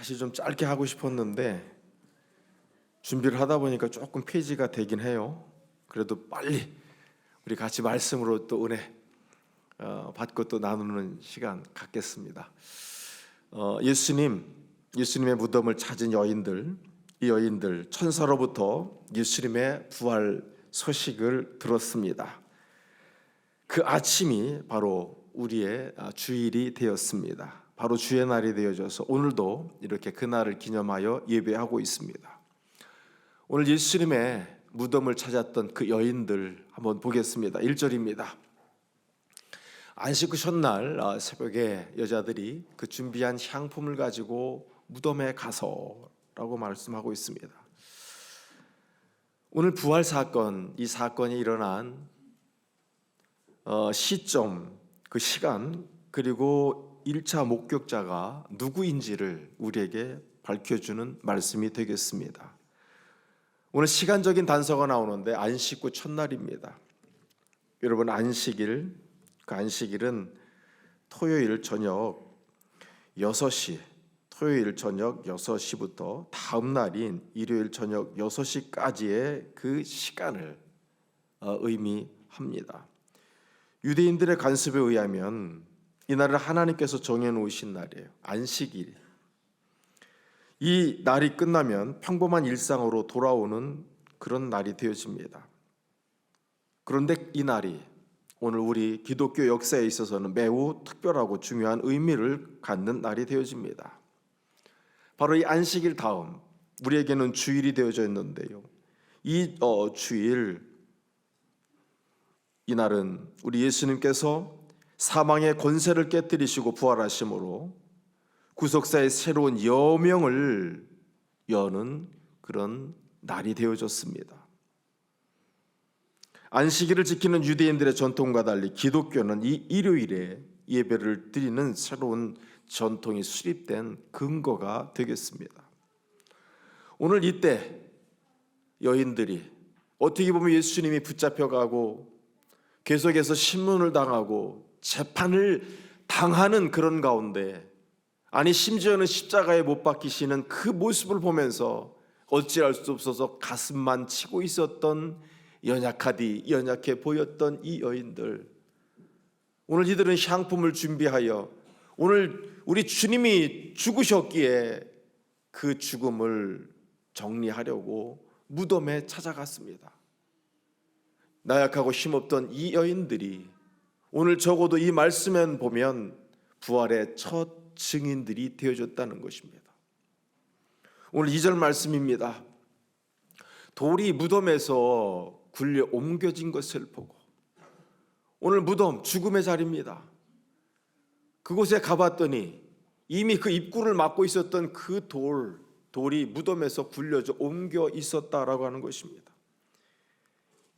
사실 좀 짧게 하고 싶었는데 준비를 하다 보니까 조금 페이지가 되긴 해요. 그래도 빨리 우리 같이 말씀으로 또 은혜 받고 또 나누는 시간 갖겠습니다. 예수님의 무덤을 찾은 여인들, 이 여인들 천사로부터 예수님의 부활 소식을 들었습니다. 그 아침이 바로 우리의 주일이 되었습니다. 바로 주의 날이 되어져서 오늘도 이렇게 그 날을 기념하여 예배하고 있습니다. 오늘 예수님의 무덤을 찾았던 그 여인들 한번 보겠습니다. 1절입니다. 안식 후 첫날 새벽에 여자들이 그 준비한 향품을 가지고 무덤에 가서라고 말씀하고 있습니다. 오늘 부활 사건, 이 사건이 일어난 시점, 그 시간, 그리고 1차 목격자가 누구인지를 우리에게 밝혀주는 말씀이 되겠습니다. 오늘 시간적인 단서가 나오는데 안식 후 첫날입니다. 여러분, 안식일, 그 안식일은 토요일 저녁 6시, 토요일 저녁 6시부터 다음 날인 일요일 저녁 6시까지의 그 시간을 의미합니다. 유대인들의 관습에 의하면 이 날을 하나님께서 정해놓으신 날이에요. 안식일. 이 날이 끝나면 평범한 일상으로 돌아오는 그런 날이 되어집니다. 그런데 이 날이 오늘 우리 기독교 역사에 있어서는 매우 특별하고 중요한 의미를 갖는 날이 되어집니다. 바로 이 안식일 다음 우리에게는 주일이 되어져 있는데요. 이 주일, 이 날은 우리 예수님께서 사망의 권세를 깨뜨리시고 부활하심으로 구속사의 새로운 여명을 여는 그런 날이 되어졌습니다. 안식일을 지키는 유대인들의 전통과 달리 기독교는 이 일요일에 예배를 드리는 새로운 전통이 수립된 근거가 되겠습니다. 오늘 이때 여인들이 어떻게 보면 예수님이 붙잡혀가고 계속해서 신문을 당하고 재판을 당하는 그런 가운데, 아니 심지어는 십자가에 못 박히시는 그 모습을 보면서 어찌할 수 없어서 가슴만 치고 있었던 연약해 보였던 이 여인들, 오늘 이들은 향품을 준비하여 오늘 우리 주님이 죽으셨기에 그 죽음을 정리하려고 무덤에 찾아갔습니다. 나약하고 힘없던 이 여인들이 오늘 적어도 이 말씀에 보면 부활의 첫 증인들이 되어졌다는 것입니다. 오늘 2절 말씀입니다. 돌이 무덤에서 굴려 옮겨진 것을 보고, 오늘 무덤, 죽음의 자리입니다. 그곳에 가봤더니 이미 그 입구를 막고 있었던 그 돌이 무덤에서 굴려져 옮겨 있었다라고 하는 것입니다.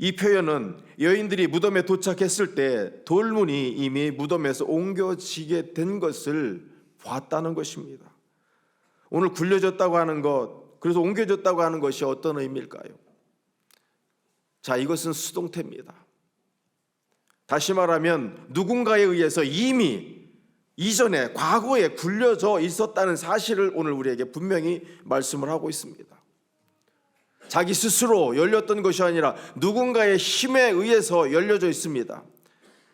이 표현은 여인들이 무덤에 도착했을 때 돌문이 이미 무덤에서 옮겨지게 된 것을 봤다는 것입니다. 오늘 굴려졌다고 하는 것, 그래서 옮겨졌다고 하는 것이 어떤 의미일까요? 자, 이것은 수동태입니다. 다시 말하면 누군가에 의해서 이미 이전에 과거에 굴려져 있었다는 사실을 오늘 우리에게 분명히 말씀을 하고 있습니다. 자기 스스로 열렸던 것이 아니라 누군가의 힘에 의해서 열려져 있습니다.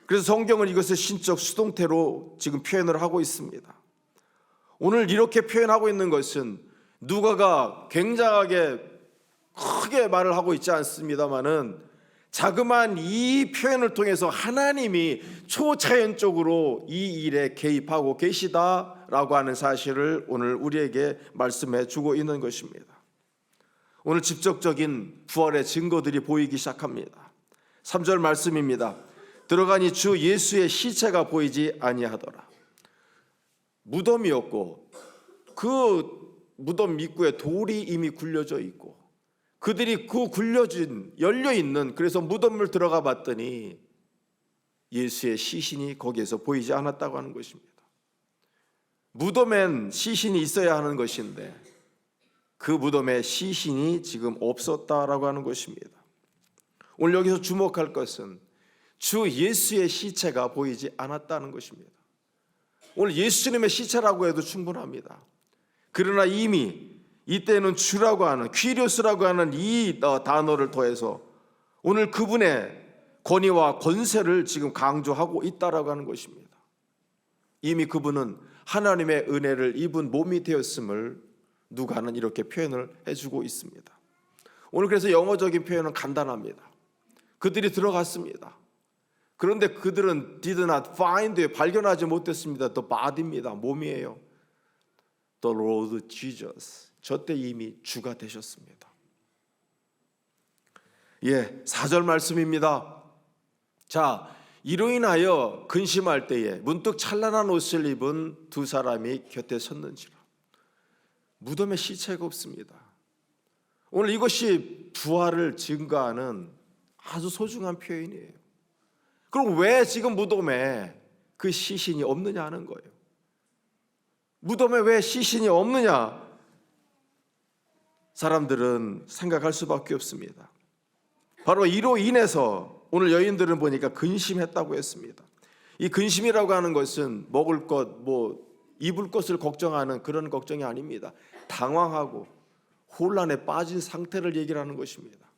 그래서 성경은 이것을 신적 수동태로 지금 표현을 하고 있습니다. 오늘 이렇게 표현하고 있는 것은 누가가 굉장하게 크게 말을 하고 있지 않습니다만은 자그마한 이 표현을 통해서 하나님이 초자연적으로 이 일에 개입하고 계시다라고 하는 사실을 오늘 우리에게 말씀해 주고 있는 것입니다. 오늘 직접적인 부활의 증거들이 보이기 시작합니다. 3절 말씀입니다. 들어가니 주 예수의 시체가 보이지 아니하더라. 무덤이었고 그 무덤 입구에 돌이 이미 굴려져 있고 그들이 그 열려있는, 그래서 무덤을 들어가 봤더니 예수의 시신이 거기에서 보이지 않았다고 하는 것입니다. 무덤엔 시신이 있어야 하는 것인데 그 무덤에 시신이 지금 없었다라고 하는 것입니다. 오늘 여기서 주목할 것은 주 예수의 시체가 보이지 않았다는 것입니다. 오늘 예수님의 시체라고 해도 충분합니다. 그러나 이미 이때는 주라고 하는, 퀴리오스라고 하는 이 단어를 더해서 오늘 그분의 권위와 권세를 지금 강조하고 있다라고 하는 것입니다. 이미 그분은 하나님의 은혜를 입은 몸이 되었음을 누가는 이렇게 표현을 해주고 있습니다. 오늘 그래서 영어적인 표현은 간단합니다. 그들이 들어갔습니다. 그런데 그들은 did not find, 발견하지 못했습니다. The body입니다. 몸이에요. The Lord Jesus. 저때 이미 주가 되셨습니다. 4절 말씀입니다. 자, 이로 인하여 근심할 때에 문득 찬란한 옷을 입은 두 사람이 곁에 섰는지라. 무덤에 시체가 없습니다. 오늘 이것이 부활을 증거하는 아주 소중한 표현이에요. 그럼 왜 지금 무덤에 그 시신이 없느냐 하는 거예요. 무덤에 왜 시신이 없느냐? 사람들은 생각할 수밖에 없습니다. 바로 이로 인해서 오늘 여인들은 보니까 근심했다고 했습니다. 이 근심이라고 하는 것은 먹을 것, 입을 것을 걱정하는 그런 걱정이 아닙니다. 당황하고 혼란에 빠진 상태를 얘기를 하는 것입니다.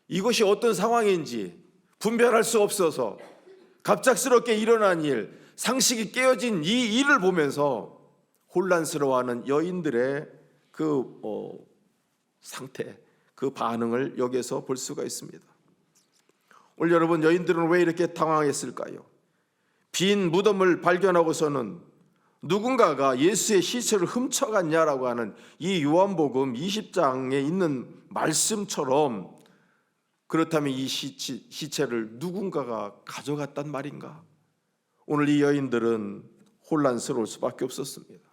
이것이 어떤 상황인지 분별할 수 없어서 갑작스럽게 일어난 일, 상식이 깨어진 이 일을 보면서 혼란스러워하는 여인들의 그 상태, 그 반응을 여기에서 볼 수가 있습니다. 오늘 여러분, 여인들은 왜 이렇게 당황했을까요? 빈 무덤을 발견하고서는 누군가가 예수의 시체를 훔쳐갔냐라고 하는 이 요한복음 20장에 있는 말씀처럼, 그렇다면 이 시체를 누군가가 가져갔단 말인가? 오늘 이 여인들은 혼란스러울 수밖에 없었습니다.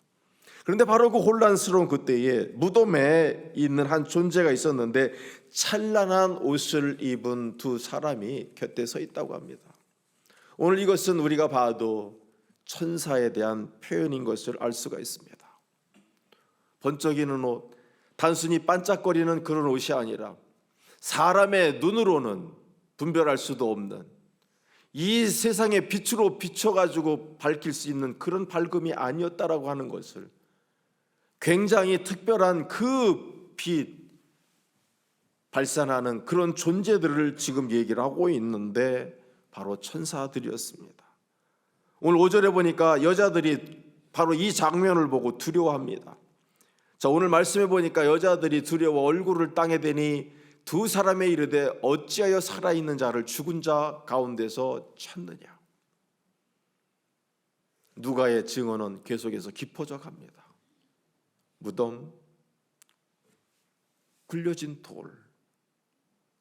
그런데 바로 그 혼란스러운 그때에 무덤에 있는 한 존재가 있었는데 찬란한 옷을 입은 두 사람이 곁에 서 있다고 합니다. 오늘 이것은 우리가 봐도 천사에 대한 표현인 것을 알 수가 있습니다. 번쩍이는 옷, 단순히 반짝거리는 그런 옷이 아니라 사람의 눈으로는 분별할 수도 없는, 이 세상의 빛으로 비춰가지고 밝힐 수 있는 그런 밝음이 아니었다라고 하는 것을, 굉장히 특별한 그 빛 발산하는 그런 존재들을 지금 얘기를 하고 있는데 바로 천사들이었습니다. 오늘 5절에 보니까 여자들이 바로 이 장면을 보고 두려워합니다. 자, 오늘 말씀해 보니까 여자들이 두려워 얼굴을 땅에 대니 두 사람의 이르되 어찌하여 살아있는 자를 죽은 자 가운데서 찾느냐. 누가의 증언은 계속해서 깊어져 갑니다. 무덤, 굴려진 돌,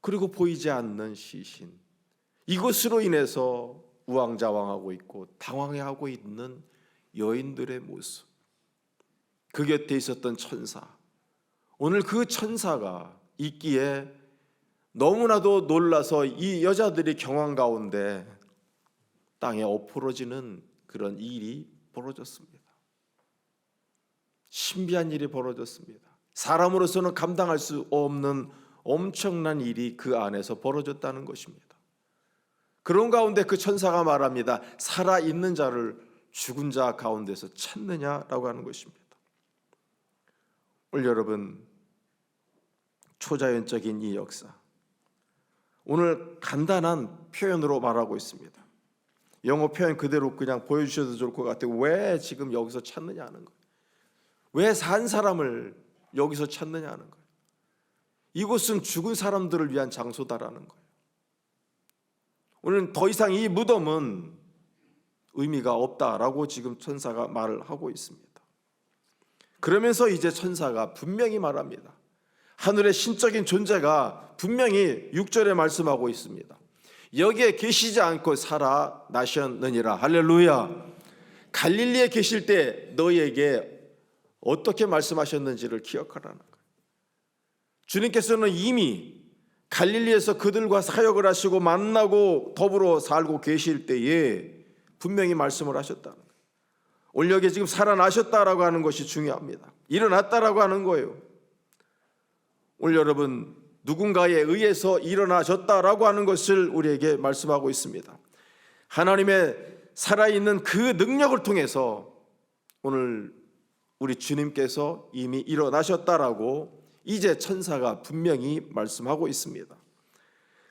그리고 보이지 않는 시신, 이것으로 인해서 우왕좌왕하고 있고 당황해하고 있는 여인들의 모습, 그 곁에 있었던 천사, 오늘 그 천사가 있기에 너무나도 놀라서 이 여자들이 경황 가운데 땅에 엎어러지는 그런 일이 벌어졌습니다. 신비한 일이 벌어졌습니다. 사람으로서는 감당할 수 없는 엄청난 일이 그 안에서 벌어졌다는 것입니다. 그런 가운데 그 천사가 말합니다. 살아있는 자를 죽은 자 가운데서 찾느냐라고 하는 것입니다. 오늘 여러분, 초자연적인 이 역사, 오늘 간단한 표현으로 말하고 있습니다. 영어 표현 그대로 그냥 보여주셔도 좋을 것 같아요. 왜 지금 여기서 찾느냐 하는 거예요. 왜 산 사람을 여기서 찾느냐 하는 거예요. 이곳은 죽은 사람들을 위한 장소다라는 거예요. 오늘 더 이상 이 무덤은 의미가 없다라고 지금 천사가 말을 하고 있습니다. 그러면서 이제 천사가 분명히 말합니다. 하늘의 신적인 존재가 분명히 6절에 말씀하고 있습니다. 여기에 계시지 않고 살아나셨느니라. 할렐루야. 갈릴리에 계실 때 너희에게 어떻게 말씀하셨는지를 기억하라는 거예요. 주님께서는 이미 갈릴리에서 그들과 사역을 하시고 만나고 더불어 살고 계실 때에 분명히 말씀을 하셨다는 거예요. 오늘 여기 지금 살아나셨다라고 하는 것이 중요합니다. 일어났다라고 하는 거예요. 오늘 여러분, 누군가에 의해서 일어나셨다라고 하는 것을 우리에게 말씀하고 있습니다. 하나님의 살아있는 그 능력을 통해서 오늘 우리 주님께서 이미 일어나셨다라고 이제 천사가 분명히 말씀하고 있습니다.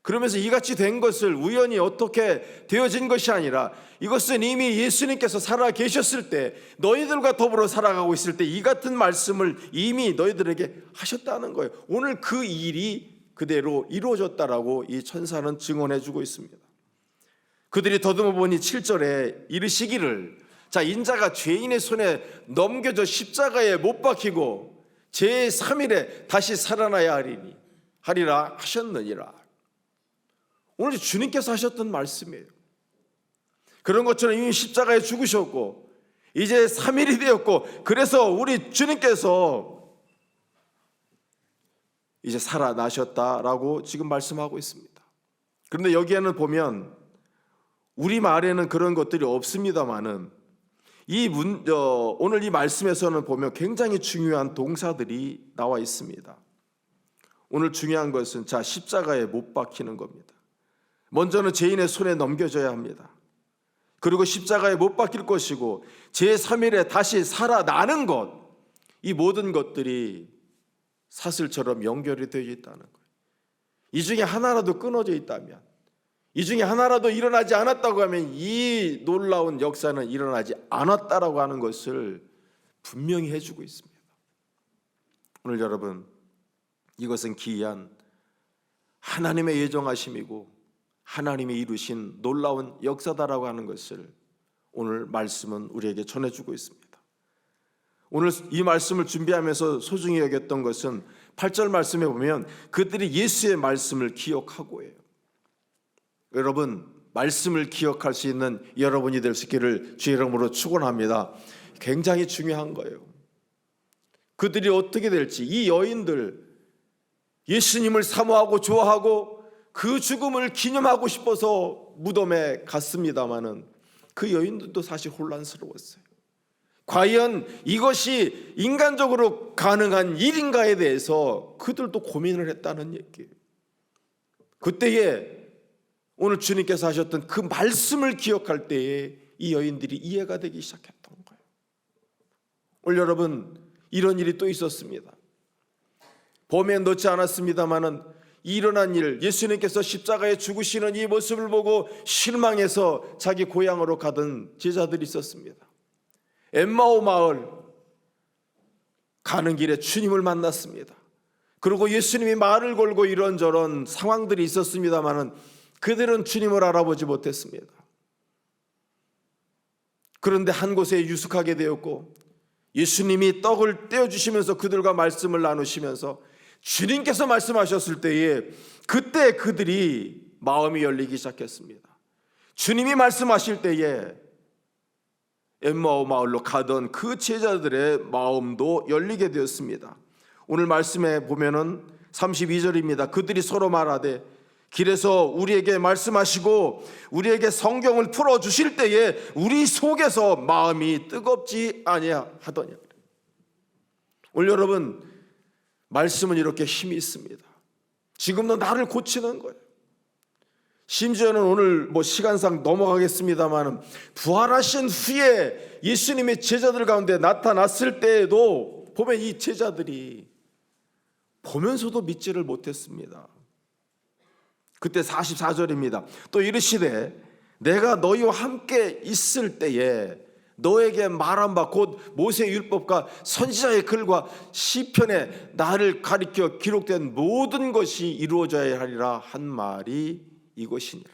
그러면서 이같이 된 것을 우연히 어떻게 되어진 것이 아니라 이것은 이미 예수님께서 살아 계셨을 때, 너희들과 더불어 살아가고 있을 때 이 같은 말씀을 이미 너희들에게 하셨다는 거예요. 오늘 그 일이 그대로 이루어졌다라고 이 천사는 증언해 주고 있습니다. 그들이 더듬어 보니 7절에 이르시기를, 자, 인자가 죄인의 손에 넘겨져 십자가에 못 박히고 제3일에 다시 살아나야 하리라 하셨느니라. 오늘 주님께서 하셨던 말씀이에요. 그런 것처럼 이미 십자가에 죽으셨고 이제 3일이 되었고, 그래서 우리 주님께서 이제 살아나셨다라고 지금 말씀하고 있습니다. 그런데 여기에는 보면 우리말에는 그런 것들이 없습니다만은 오늘 이 말씀에서는 보면 굉장히 중요한 동사들이 나와 있습니다. 오늘 중요한 것은, 자, 십자가에 못 박히는 겁니다. 먼저는 죄인의 손에 넘겨져야 합니다. 그리고 십자가에 못 박힐 것이고 제3일에 다시 살아나는 것, 이 모든 것들이 사슬처럼 연결이 되어 있다는 거예요. 이 중에 하나라도 끊어져 있다면, 이 중에 하나라도 일어나지 않았다고 하면 이 놀라운 역사는 일어나지 않았다라고 하는 것을 분명히 해주고 있습니다. 오늘 여러분, 이것은 기이한 하나님의 예정하심이고 하나님이 이루신 놀라운 역사다라고 하는 것을 오늘 말씀은 우리에게 전해주고 있습니다. 오늘 이 말씀을 준비하면서 소중히 여겼던 것은 8절 말씀에 보면 그들이 예수의 말씀을 기억하고예요. 여러분, 말씀을 기억할 수 있는 여러분이 될 수 있기를 주의 이름으로 축원합니다. 굉장히 중요한 거예요. 그들이 어떻게 될지, 이 여인들 예수님을 사모하고 좋아하고 그 죽음을 기념하고 싶어서 무덤에 갔습니다마는 그 여인들도 사실 혼란스러웠어요. 과연 이것이 인간적으로 가능한 일인가에 대해서 그들도 고민을 했다는 얘기예요. 그때에 오늘 주님께서 하셨던 그 말씀을 기억할 때에 이 여인들이 이해가 되기 시작했던 거예요. 오늘 여러분, 이런 일이 또 있었습니다. 범에 넣지 않았습니다마는 일어난 일, 예수님께서 십자가에 죽으시는 이 모습을 보고 실망해서 자기 고향으로 가던 제자들이 있었습니다. 엠마오 마을 가는 길에 주님을 만났습니다. 그리고 예수님이 말을 걸고 이런저런 상황들이 있었습니다마는 그들은 주님을 알아보지 못했습니다. 그런데 한 곳에 유숙하게 되었고 예수님이 떡을 떼어주시면서 그들과 말씀을 나누시면서 주님께서 말씀하셨을 때에 그때 그들이 마음이 열리기 시작했습니다. 주님이 말씀하실 때에 엠마오 마을로 가던 그 제자들의 마음도 열리게 되었습니다. 오늘 말씀에 보면은 32절입니다. 그들이 서로 말하되 길에서 우리에게 말씀하시고 우리에게 성경을 풀어주실 때에 우리 속에서 마음이 뜨겁지 아니하더냐. 오늘 여러분, 말씀은 이렇게 힘이 있습니다. 지금도 나를 고치는 거예요. 심지어는 오늘 시간상 넘어가겠습니다만 부활하신 후에 예수님의 제자들 가운데 나타났을 때에도 보면 이 제자들이 보면서도 믿지를 못했습니다. 그때 44절입니다. 또 이르시되 내가 너희와 함께 있을 때에 너에게 말한 바 곧 모세의 율법과 선지자의 글과 시편에 나를 가리켜 기록된 모든 것이 이루어져야 하리라 한 말이 이것이니라.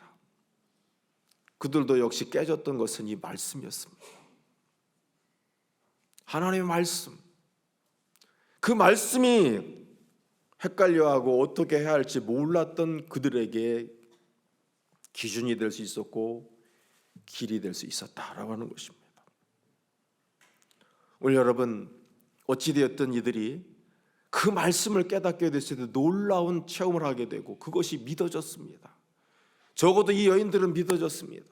그들도 역시 깨졌던 것은 이 말씀이었습니다. 하나님의 말씀, 그 말씀이 헷갈려하고 어떻게 해야 할지 몰랐던 그들에게 기준이 될 수 있었고 길이 될 수 있었다라고 하는 것입니다. 오늘 여러분, 어찌되었든 이들이 그 말씀을 깨닫게 됐을 때 놀라운 체험을 하게 되고 그것이 믿어졌습니다. 적어도 이 여인들은 믿어졌습니다.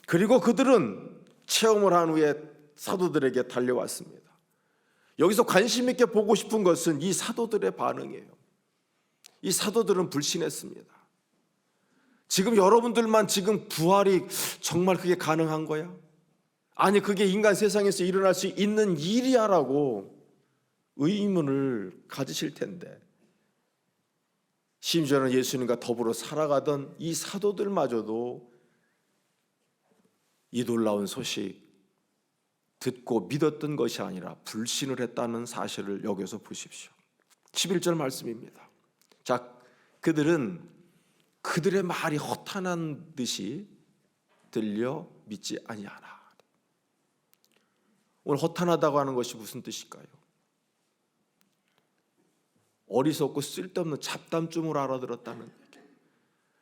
그리고 그들은 체험을 한 후에 사도들에게 달려왔습니다. 여기서 관심 있게 보고 싶은 것은 이 사도들의 반응이에요. 이 사도들은 불신했습니다. 지금 여러분들만 지금 부활이 정말 그게 가능한 거야? 아니 그게 인간 세상에서 일어날 수 있는 일이야라고 의문을 가지실 텐데, 심지어는 예수님과 더불어 살아가던 이 사도들마저도 이 놀라운 소식 듣고 믿었던 것이 아니라 불신을 했다는 사실을 여기서 보십시오. 11절 말씀입니다. 자, 그들은 그들의 말이 허탄한 듯이 들려 믿지 아니하나. 오늘 허탄하다고 하는 것이 무슨 뜻일까요? 어리석고 쓸데없는 잡담쯤으로 알아들었다는 얘기.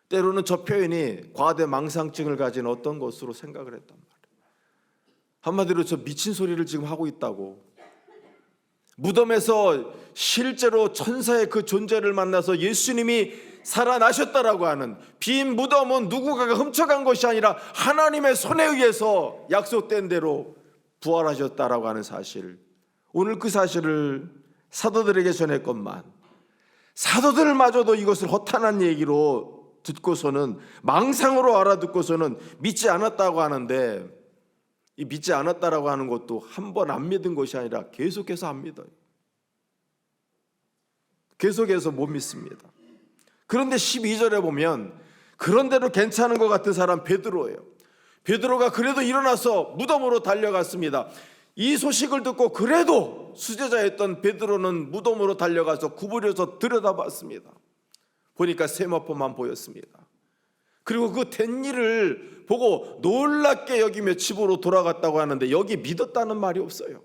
때로는 저 표현이 과대망상증을 가진 어떤 것으로 생각을 했단 말이에요. 한마디로 저 미친 소리를 지금 하고 있다고. 무덤에서 실제로 천사의 그 존재를 만나서 예수님이 살아나셨다라고 하는, 빈 무덤은 누군가가 훔쳐간 것이 아니라 하나님의 손에 의해서 약속된 대로 부활하셨다라고 하는 사실, 오늘 그 사실을 사도들에게 전했건만 사도들마저도 이것을 허탄한 얘기로 듣고서는, 망상으로 알아듣고서는 믿지 않았다고 하는데, 이 믿지 않았다라고 하는 것도 한 번 안 믿은 것이 아니라 계속해서 안 믿어요. 계속해서 못 믿습니다. 그런데 12절에 보면 그런대로 괜찮은 것 같은 사람 베드로예요. 베드로가 그래도 일어나서 무덤으로 달려갔습니다. 이 소식을 듣고 그래도 수제자였던 베드로는 무덤으로 달려가서 구부려서 들여다봤습니다. 보니까 세마포만 보였습니다. 그리고 그 된 일을 보고 놀랍게 여기며 집으로 돌아갔다고 하는데, 여기 믿었다는 말이 없어요.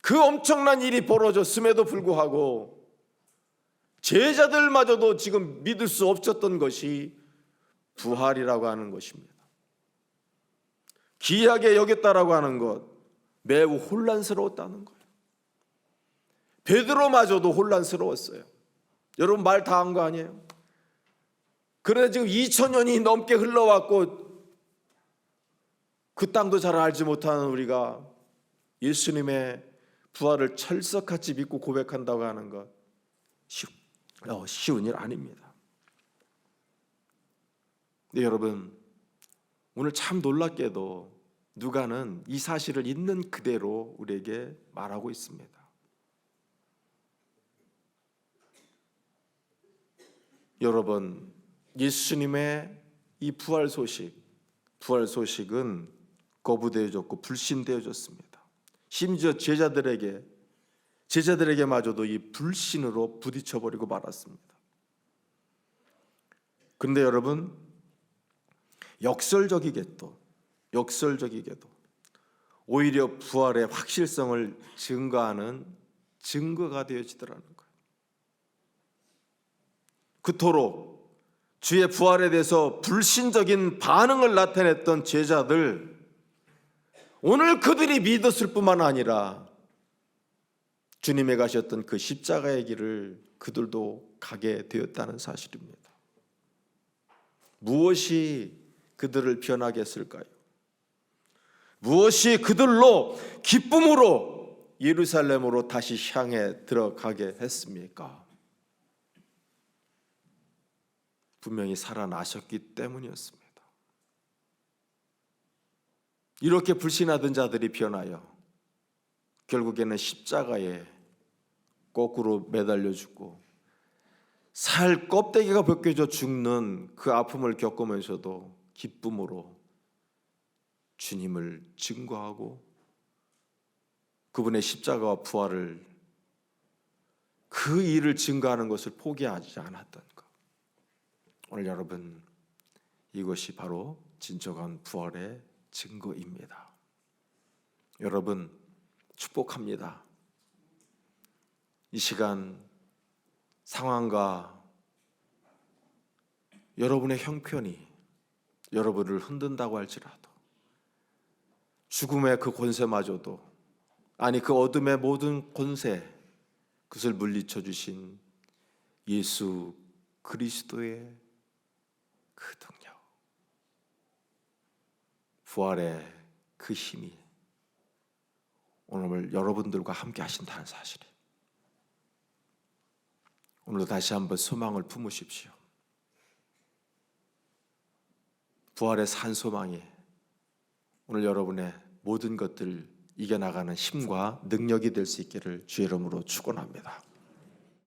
그 엄청난 일이 벌어졌음에도 불구하고 제자들마저도 지금 믿을 수 없었던 것이 부활이라고 하는 것입니다. 기이하게 여겼다라고 하는 것, 매우 혼란스러웠다는 거예요. 베드로마저도 혼란스러웠어요. 여러분 말 다 한 거 아니에요? 그런데 지금 2000년이 넘게 흘러왔고 그 땅도 잘 알지 못하는 우리가 예수님의 부활을 철석같이 믿고 고백한다고 하는 것 쉬운 일 아닙니다. 네, 여러분, 오늘 참 놀랍게도 누가는 이 사실을 있는 그대로 우리에게 말하고 있습니다. 여러분, 예수님의 이 부활 소식은 거부되어졌고 불신되어졌습니다. 심지어 제자들에게마저도 이 불신으로 부딪혀버리고 말았습니다. 그런데 여러분, 역설적이게도 오히려 부활의 확실성을 증거하는 증거가 되어지더라는 거예요. 그토록 주의 부활에 대해서 불신적인 반응을 나타냈던 제자들, 오늘 그들이 믿었을 뿐만 아니라 주님의 가셨던 그 십자가의 길을 그들도 가게 되었다는 사실입니다. 무엇이 그들을 변하게 했을까요? 무엇이 그들로 기쁨으로 예루살렘으로 다시 향해 들어가게 했습니까? 분명히 살아나셨기 때문이었습니다. 이렇게 불신하던 자들이 변하여 결국에는 십자가에 거꾸로 매달려 죽고 살 껍데기가 벗겨져 죽는 그 아픔을 겪으면서도 기쁨으로 주님을 증거하고 그분의 십자가와 부활을, 그 일을 증거하는 것을 포기하지 않았던 것. 오늘 여러분, 이것이 바로 진정한 부활의 증거입니다. 여러분, 축복합니다. 이 시간 상황과 여러분의 형편이 여러분을 흔든다고 할지라도, 죽음의 그 권세마저도, 아니 그 어둠의 모든 권세, 그것을 물리쳐 주신 예수 그리스도의 그 능력, 부활의 그 힘이 오늘 여러분들과 함께 하신다는 사실, 오늘도 다시 한번 소망을 품으십시오. 부활의 산 소망이 오늘 여러분의 모든 것들 이겨나가는 힘과 능력이 될 수 있기를 주의 이름으로 축원합니다.